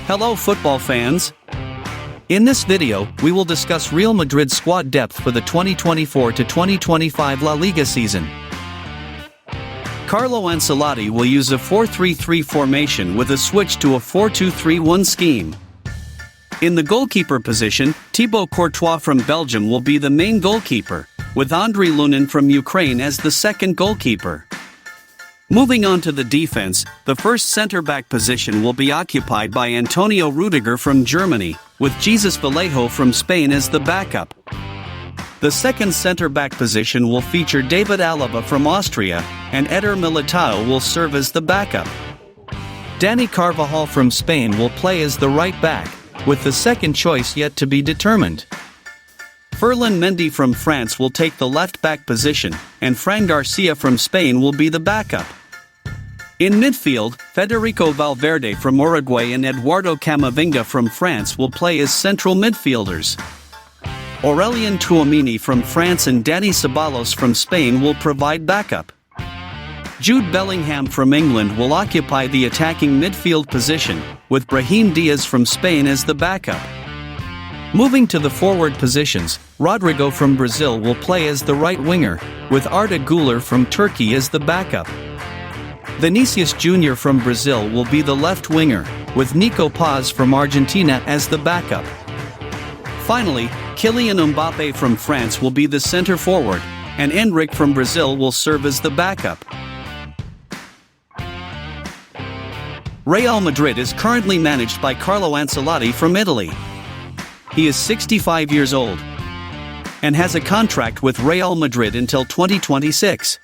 Hello football fans! In this video, we will discuss Real Madrid's squad depth for the 2024-2025 La Liga season. Carlo Ancelotti will use a 4-3-3 formation with a switch to a 4-2-3-1 scheme. In the goalkeeper position, Thibaut Courtois from Belgium will be the main goalkeeper, with Andriy Lunin from Ukraine as the second goalkeeper. Moving on to the defense, the first centre-back position will be occupied by Antonio Rüdiger from Germany, with Jesus Vallejo from Spain as the backup. The second centre-back position will feature David Alaba from Austria, and Eder Militao will serve as the backup. Dani Carvajal from Spain will play as the right back, with the second choice yet to be determined. Ferland Mendy from France will take the left-back position, and Fran Garcia from Spain will be the backup. In midfield, Federico Valverde from Uruguay and Eduardo Camavinga from France will play as central midfielders. Aurélien Tchouameni from France and Dani Ceballos from Spain will provide backup. Jude Bellingham from England will occupy the attacking midfield position, with Brahim Diaz from Spain as the backup. Moving to the forward positions, Rodrigo from Brazil will play as the right winger, with Arda Guler from Turkey as the backup. Vinicius Jr. from Brazil will be the left winger, with Nico Paz from Argentina as the backup. Finally, Kylian Mbappe from France will be the center forward, and Endrick from Brazil will serve as the backup. Real Madrid is currently managed by Carlo Ancelotti from Italy. He is 65 years old and has a contract with Real Madrid until 2026.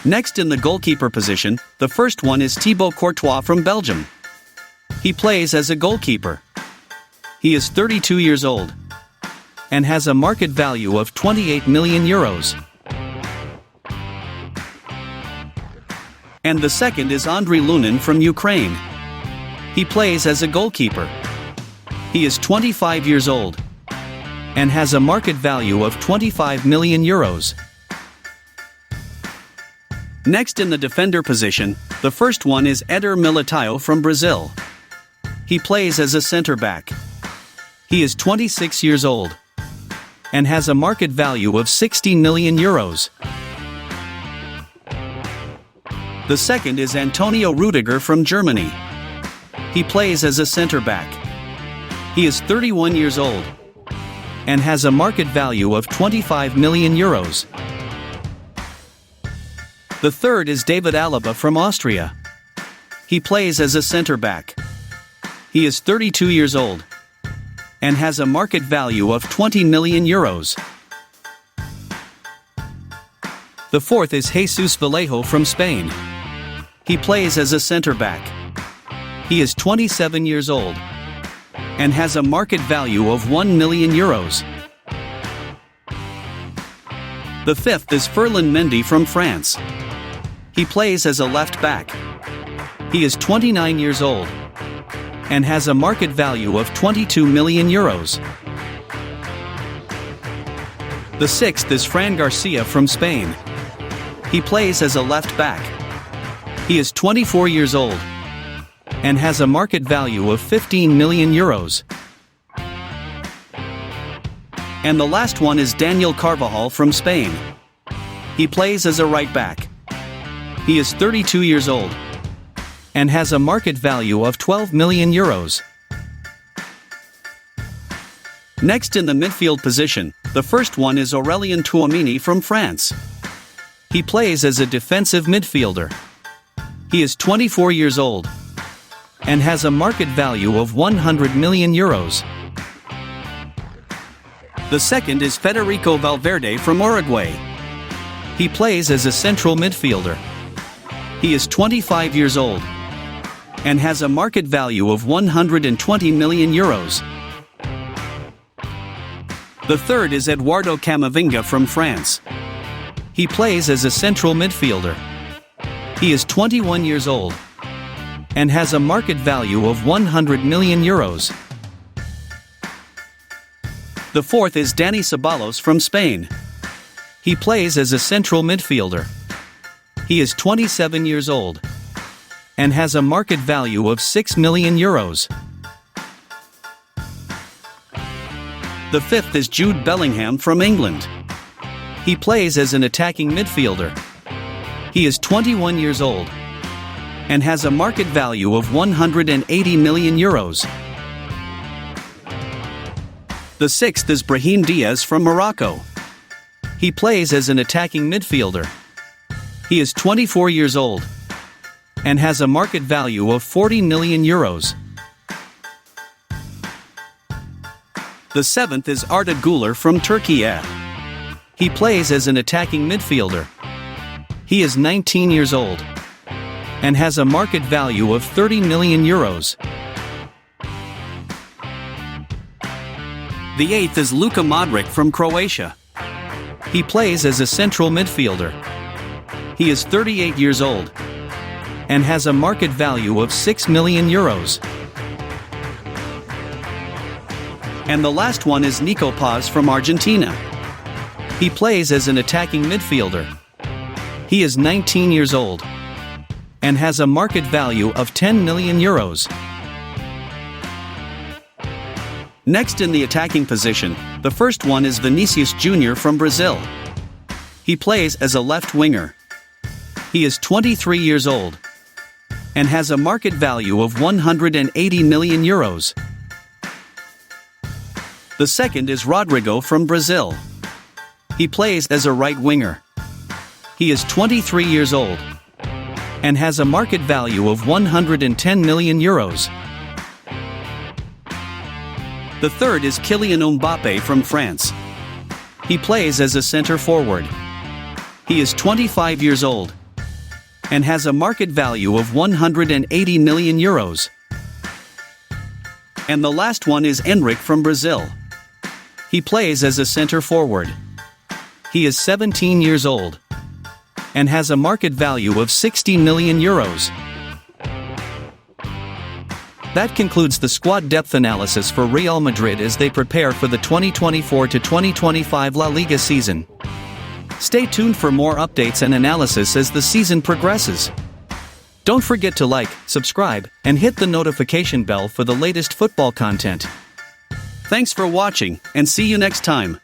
Next in the goalkeeper position, the first one is Thibaut Courtois from Belgium. He plays as a goalkeeper. He is 32 years old and has a market value of 28 million euros. And the second is Andriy Lunin from Ukraine. He plays as a goalkeeper. He is 25 years old and has a market value of 25 million euros. Next in the defender position, the first one is Eder Militao from Brazil. He plays as a center-back. He is 26 years old and has a market value of 16 million euros. The second is Antonio Rüdiger from Germany. He plays as a center-back. He is 31 years old and has a market value of 25 million euros. The third is David Alaba from Austria. He plays as a center-back. He is 32 years old and has a market value of 20 million euros. The fourth is Jesus Vallejo from Spain. He plays as a center-back. He is 27 years old and has a market value of 1 million euros. The fifth is Ferland Mendy from France. He plays as a left back. He is 29 years old and has a market value of 22 million euros. The sixth is Fran Garcia from Spain. He plays as a left back. He is 24 years old and has a market value of 15 million euros. And the last one is Daniel Carvajal from Spain. He plays as a right back. He is 32 years old and has a market value of 12 million euros. Next in the midfield position, the first one is Aurélien Tchouameni from France. He plays as a defensive midfielder. He is 24 years old and has a market value of 100 million euros. The second is Federico Valverde from Uruguay. He plays as a central midfielder. He is 25 years old and has a market value of 120 million euros. The third is Eduardo Camavinga from France. He plays as a central midfielder. He is 21 years old and has a market value of 100 million euros. The fourth is Dani Ceballos from Spain. He plays as a central midfielder. He is 27 years old and has a market value of €6 million. The fifth is Jude Bellingham from England. He plays as an attacking midfielder. He is 21 years old and has a market value of €180 million. The sixth is Brahim Diaz from Morocco. He plays as an attacking midfielder. He is 24 years old and has a market value of €40 million. The seventh is Arda Guler from Turkey. He plays as an attacking midfielder. He is 19 years old and has a market value of €30 million. The eighth is Luka Modric from Croatia. He plays as a central midfielder. He is 38 years old and has a market value of €6 million. And the last one is Nico Paz from Argentina. He plays as an attacking midfielder. He is 19 years old and has a market value of €10 million. Next in the attacking position, the first one is Vinicius Jr. from Brazil. He plays as a left winger. He is 23 years old and has a market value of €180 million. The second is Rodrigo from Brazil. He plays as a right winger. He is 23 years old and has a market value of €110 million. The third is Kylian Mbappe from France. He plays as a center forward. He is 25 years old and has a market value of €180 million. And the last one is Endrick from Brazil. He plays as a center forward. He is 17 years old and has a market value of €60 million. That concludes the squad depth analysis for Real Madrid as they prepare for the 2024-2025 La Liga season. Stay tuned for more updates and analysis as the season progresses. Don't forget to like, subscribe, and hit the notification bell for the latest football content. Thanks for watching, and see you next time.